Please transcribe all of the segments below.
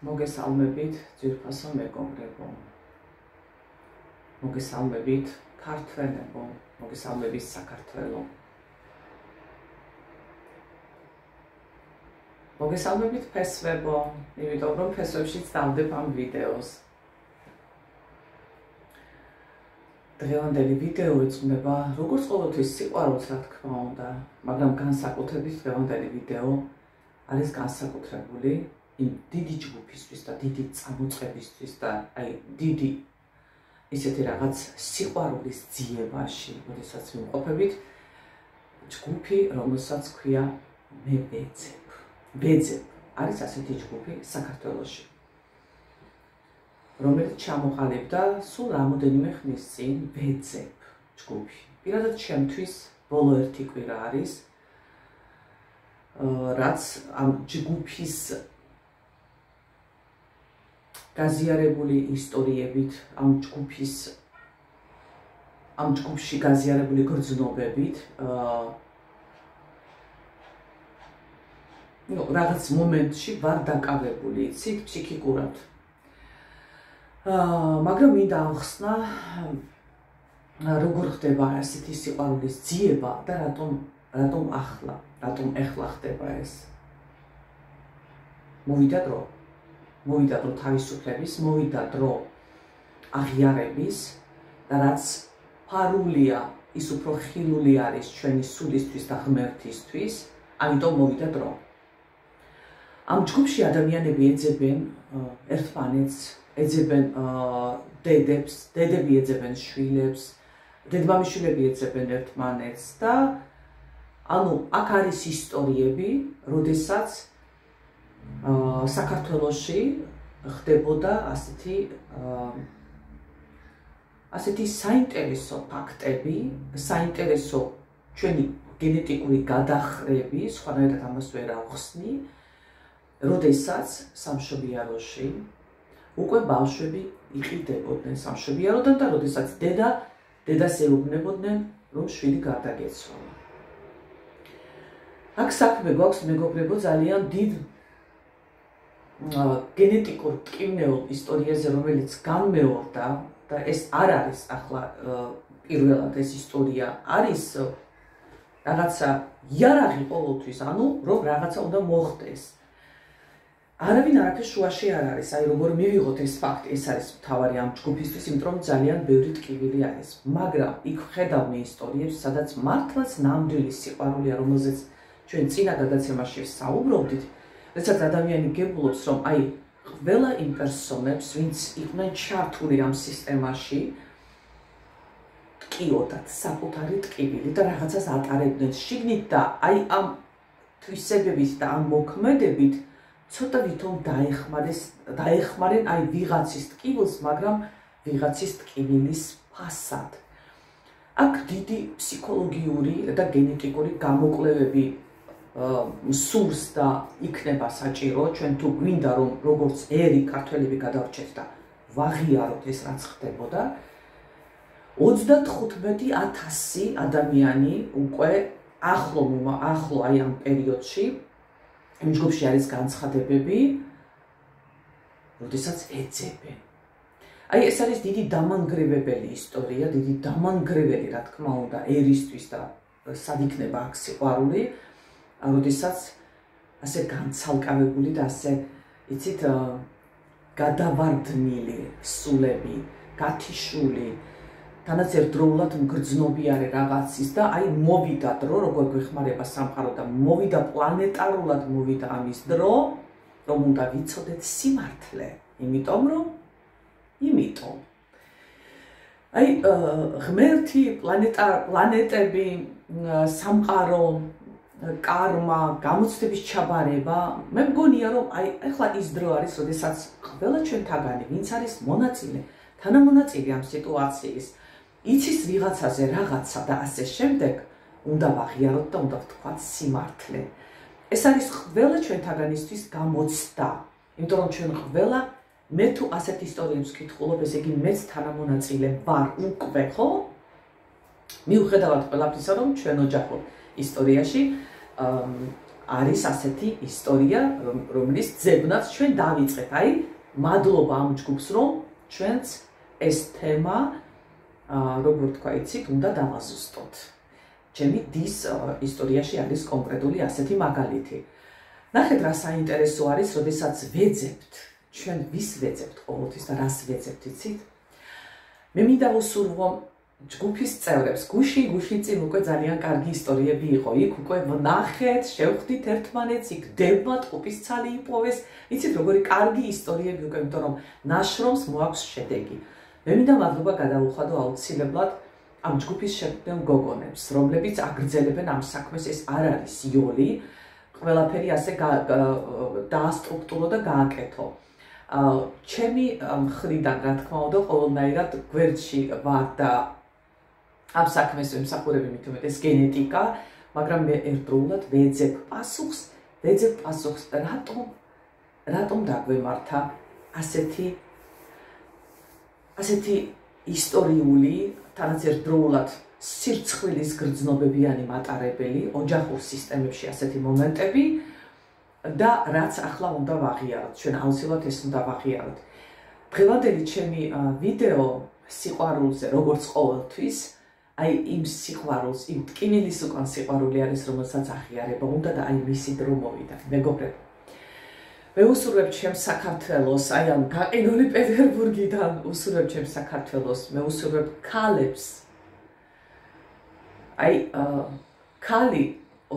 მოგესალმებით ძვირფასო მეგობრებო, მოგესალმებით ქართველებო, მოგესალმებით საქართველო, მოგესალმებით ფესვებო, იმიტომ რომ ფესვებშიც დავდებ ამ ვიდეოს. დღევანდელი ვიდეო ეძღვნება როგორც ყოველთვის სიყვარულს, რა თქმა უნდა, მაგრამ განსაკუთრებით დღევანდელი ვიდეო არის განსაკუთრებული იმ დიდი ჯგუფისთვის და დიდი წამოწყებისთვის და აი დიდი ისეთი რაღაც სიყვარულის ძიებაში, როდესაც ვიმყოფებით ჯგუფი, რომელსაც ქვია მე ვეძებ. ვეძებ არის ასეთი ჯგუფი საქართველოში, რომელიც ჩამოყალიბდა სულ რამოდენიმე ხნის წინ ვეძებ ჯგუფი. პირადად ჩემთვის ბოლო ერთი კვირა არის, რაც ამ ჯგუფის გაზიარებული ისტორიებით, ამ ჯგუფში გაზიარებული გრძნობებით, რაღაც მომენტში ვარ დაკავებული, იცით, ფსიქიკურად. მაგრამ მინდა ავხსნა, როგორ ხდება ასეთი სიყვარულის ძიება და რატომ ეხლა ხდება ეს. მოვიდა დრო თავისუფლების, მოვიდა დრო აღიარების და რაც ფარულია, ის უფრო ხილული არის ჩვენი სულისთვის და ღმერთისთვის, ამიტომ მოვიდა დრო. ამ ჯგუფში ადამიანები ეძებენ ერთმანეთს, ეძებენ დედებს, დედები ეძებენ შვილებს, დედმამიშვილები ეძებენ ერთმანეთს და ანუ აქ არის ისტორიები, როდესაც საქართველოში ხდებოდა ასეთი საინტერესო ფაქტები, საინტერესო ჩვენი გენეტიკური გადახრები, სხვანაირად ამას ვერ ავხსნი, როდესაც სამშობიაროში უკვე ბავშვები იყიდებოდნენ სამშობიაროდან და როდესაც დედას ეუბნებოდნენ, რომ შვილი გარდაგეცვალა. აქ საქმე გვაქვს მეგობრებო ძალიან დიდ გენეტიკურ ტკივნეულ ისტორიაზე, რომელიც განმეორდა და ეს არ არის ახლა პირველად ეს ისტორია არის რაღაცა იარაღი ყოველთვის, ანუ რომ რაღაცა უნდა მოხდეს. არავინ არაფერს შუაში არ არის, აი როგორ მივიღოთ ეს ფაქტი, ეს არის მთავარი ამ ჯგუფისთვის, იმიტომ რომ ძალიან ბევრი ტკივილი არის. მაგრამ იქ ხედავთ ისტორიებს, სადაც მართლაც ნამდვილი სიყვარულია, რომელზეც ჩვენ წინა გადაცემაში საუბრობდით, როდესაც ადამიანი გებულობს, რომ აი ყველა იმ პერსონებს, ვინც იყვნენ ჩართული ამ სისტემაში, ტკიოდათ საკუთარი ტკივილი და რაღაცას ატარებდნენ შიგნით და აი ამ თვისებებით და ამ მოქმედებით ცოტა ვითომ დაეხმარენ აი ვიღაცის ტკივილს, მაგრამ ვიღაცის ტკივილის ფასად. აქ დიდი ფსიქოლოგიური და გენეტიკური გამოკვლევები სურს და იქნება საჭირო, ჩვენ თუ გვინდა რომ როგორც ერი ქართველები გადავრჩეთ და ვაღიაროთ ეს რაც ხდებოდა, 35,000 ადამიანი უკვე ახლო აი ამ პერიოდში იმ ჯგუფში არის განცხადებები, როდესაც ეძებენ. აი ეს არის დიდი დამანგრევებელი ისტორია, დიდი დამანგრეველი, რა თქმა უნდა, ერისთვის და სად იქნება აქ სიყვარული, როდესაც ასე განცალკავებული და ასე, იცით, გადავარდნილი სულები, გათიშული, თანაც ერთდროულად მგრძნობიარე რაღაცის და აი მოვიდა დრო, როგორ გვეხმარება სამყარო და მოვიდა პლანეტარულად მოვიდა ამის დრო, რომ უნდა ვიცოდეთ სიმართლე, იმიტომ აი ღმერთი, პლანეტები, სამყარო, კარმა, გამოცდების ჩაბარება, მე მგონია რომ აი ახლა ის დრო არის, როდესაც ყველა ჩვენთაგანი, ვინც არის მონაწილე, თანამონაწილე ამ სიტუაციის, იცის ვიღაცაზე რაღაცა და ასე შემდეგ, უნდა ვაღიაროთ და უნდა ვთქვათ სიმართლე. ეს არის ყველა ჩვენთაგანისთვის გამოცდა, იმიტომ რომ ჩვენ ყველა მე თუ ასეთ ისტორიებს ვკითხულობ, ესე იგი მეც თანამონაწილე ვარ უკვე, ხო? მიუხედავად ყველაფრისა, რომ ჩვენ ოჯახურ ისტორიაში არის ასეთი ისტორია, რომლის ძებნაც ჩვენ დავიწყეთ. აი, მადლობა ამ ჯგუფს, რომ ჩვენც ეს თემა, როგორ თქვა, იცით, უნდა დავაზუსტოთ. ჩემი დის ისტორიაში არის კონკრეტული ასეთი მაგალითი. ნახეთ, რა საინტერესო არის, როდესაც ვეძებთ, ჩვენ ვის ვეძებთ ყოველთვის და რას ვეძებთ, იცით? მე მინდა ვუსურვო ჯგუფის წევრებს, გუში წინ უკვე ძალიან კარგი ისტორიები იყო. იქ უკვე ვნახეთ, შევხვდით ერთმანეთს, იქ დებმა ტყუპის ცალი იპოვეს. იცით, როგორი კარგი ისტორიები უკვე, იმიტომ რომ ნაშრომს მოაქვს შედეგი. მე მინდა მადლობა გადავუხადო აუცილებლად ამ ჯგუფის შექმნილ გოგონებს, რომლებიც აგრძელებენ ამ საქმეს. ეს არ არის იოლი, ყველაფერი ასე დაასტრუქტურო და გააკეთო. ჩემი მხრიდან, რა თქმა უნდა, ყოველნაირად გვერდში ვარ და ამ საქმეს ვემსახურები მით უმეტეს გენეტიკა, მაგრამ მე ერთდროულად ვეძებ პასუხს და რატომ დაგვემართა ასეთი ისტორიული, თანაც ერთდროულად სირცხვილის გრძნობებიანი მატარებელი, ოჯახურ სისტემებში ასეთი მომენტები და რაც ახლა უნდა ვაღიაროთ, ჩვენ აუცილებლად ეს უნდა ვაღიაროთ. დღევანდელი ჩემი ვიდეო სიყვარულზე, როგორც ყოველთვის, აი იმ სიყვარულს, იმ ტკივილის უკან სიყვარული არის, რომელსაც აღიარება უნდა და აი მისი დრო მოვიდა. მეგობრებო, მე უსურვებ ჩემს საქართველოს, აი ამ გაყინული პეტერბურგიდან უსურვებ ჩემს საქართველოს, მე უსურვებ ქალებს. აი ქალი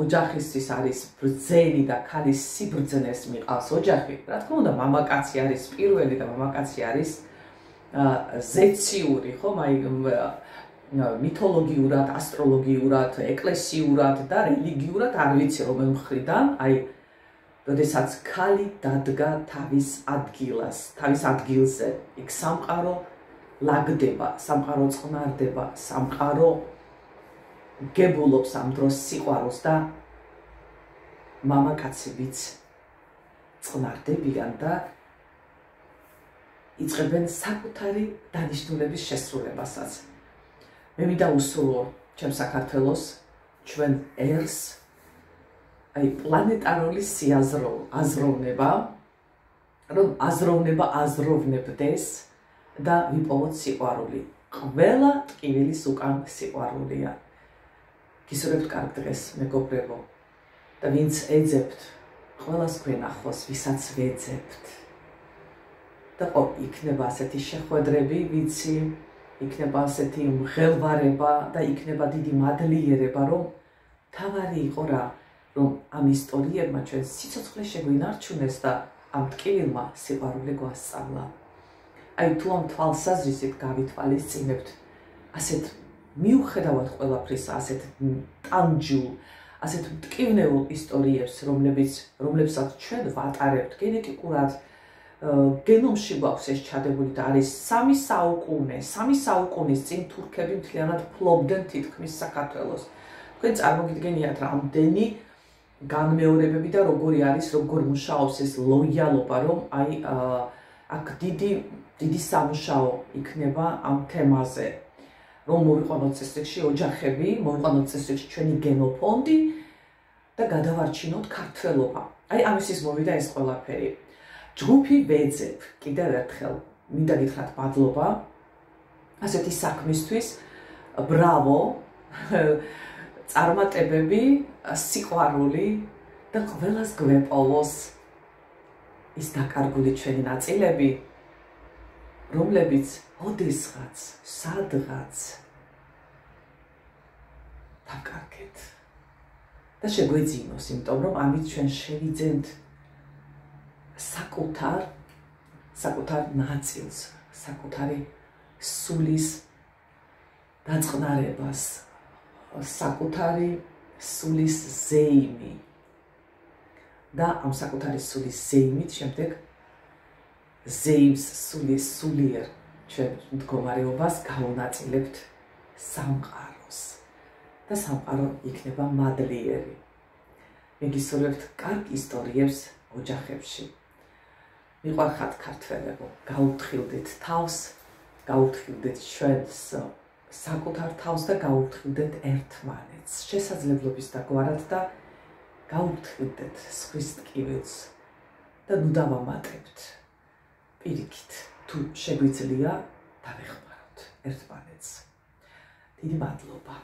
ოჯახისთვის არის ბრძენი და ქალის სიბრძნეს მიყავს ოჯახი. რა თქმა უნდა, მამაკაცი არის პირველი და მამაკაცი არის ზეციური, ხომ? აი მითოლოგიურად, ასტროლოგიურად, ეკლესიურად და რელიგიურად არ ვიცი რომელ მხრიდან, აი როდესაც ქალი დადგა თავის ადგილზე, იქ სამყარო ლაგდება, სამყარო წყნარდება, სამყარო გებულობს ამ დროს სიყვარულს და მამაკაცებიც წყნარდებიან და იწყებენ საკუთარი დანიშნულების შესრულებასაც. მე მინდა უსურვო ჩემ საქართველოს, ჩვენ ერს, აი პლანეტარული აზროვნება, რომ აზროვნება აზროვნებდეს და ვიპოვოთ სიყვარული. ყველა ტკივილის უკან სიყვარულია. გისურვებთ კარგ დღეს, მეგობრებო, და ვინც ეძებთ, ყველას გვენახოს, ვისაც ვეძებთ. და იქნება ასეთი შეხვედრები, ვიცი, იქნება ასეთი მღელვარება და იქნება დიდი მადლიერება, რომ თავარი იყო რა, რომ ამ ისტორიებმა ჩვენ სიცოცხლე შეგვინარჩუნეს და ამ ტკივილმა სიყვარული გვასწავლა. აი თუ ამ თვალსაზრისით გავითვალისწინებთ, ასეთ მიუხედავად ყველაფრისა, ასეთ ტანჯულ, ასეთ მტკივნეულ ისტორიებს, რომლებსაც ჩვენ ვატარებთ გენეტიკურად, გენომში გვაქვს ეს ჩადებული და არის 3 საუკუნის წინ თურქები მთლიანად ფლობდნენ თითქმის საქართველოს. თქვენ წარმოგიდგენიათ რამდენი განმეორებები და როგორი არის, როგორ მუშაობს ეს ლოიალობა, რომ აი აქ დიდი სამუშაო იქნება ამ თემაზე. რომ მოვიყვანოთ წესრიგში ოჯახები, მოვიყვანოთ წესრიგში ჩვენი გენოფონდი და გადავარჩინოთ ქართველობა. აი ამისთვის მოვიდა ეს ყველაფერი. ჯგუფი ვეძებ, კიდევ ერთხელ მინდა გითხრათ მადლობა ასეთი საქმისთვის, ბრავო, წარმატებები, სიყვარული და ყველას გვეპოვოს ის დაკარგული ჩვენი ნაწილები, რომლებიც ოდესღაც, სადღაც დაკარგეთ და შეგვეძინოს, იმიტომ რომ ამით ჩვენ შევიძენთ საკუთარ ნაწილს, საკუთარი სულის დაწყნარებას, საკუთარი სულის ზეიმი და ამ საკუთარი სულის ზეიმით შემდეგ ზეიმს სულიერ ჩვენ მდგომარეობას გაუნაწილებთ სამყაროს და სამყარო იქნება მადლიერი. მე გისურვებთ კარგ ისტორიებს ოჯახებში. მიყვარხართ ქართველებო, გაუფრთხილდით თავს, გაუფრთხილდით ჩვენს საკუთარ თავს და გაუფრთხილდით ერთმანეთს შესაძლებლობის დაგვარად და გაუთხილდეთ სხვის ტკივილს და ნუ დავამატებთ. პირიქით, თუ შეგვიძლია დავეხმაროთ ერთმანეთს. დიდი მადლობა.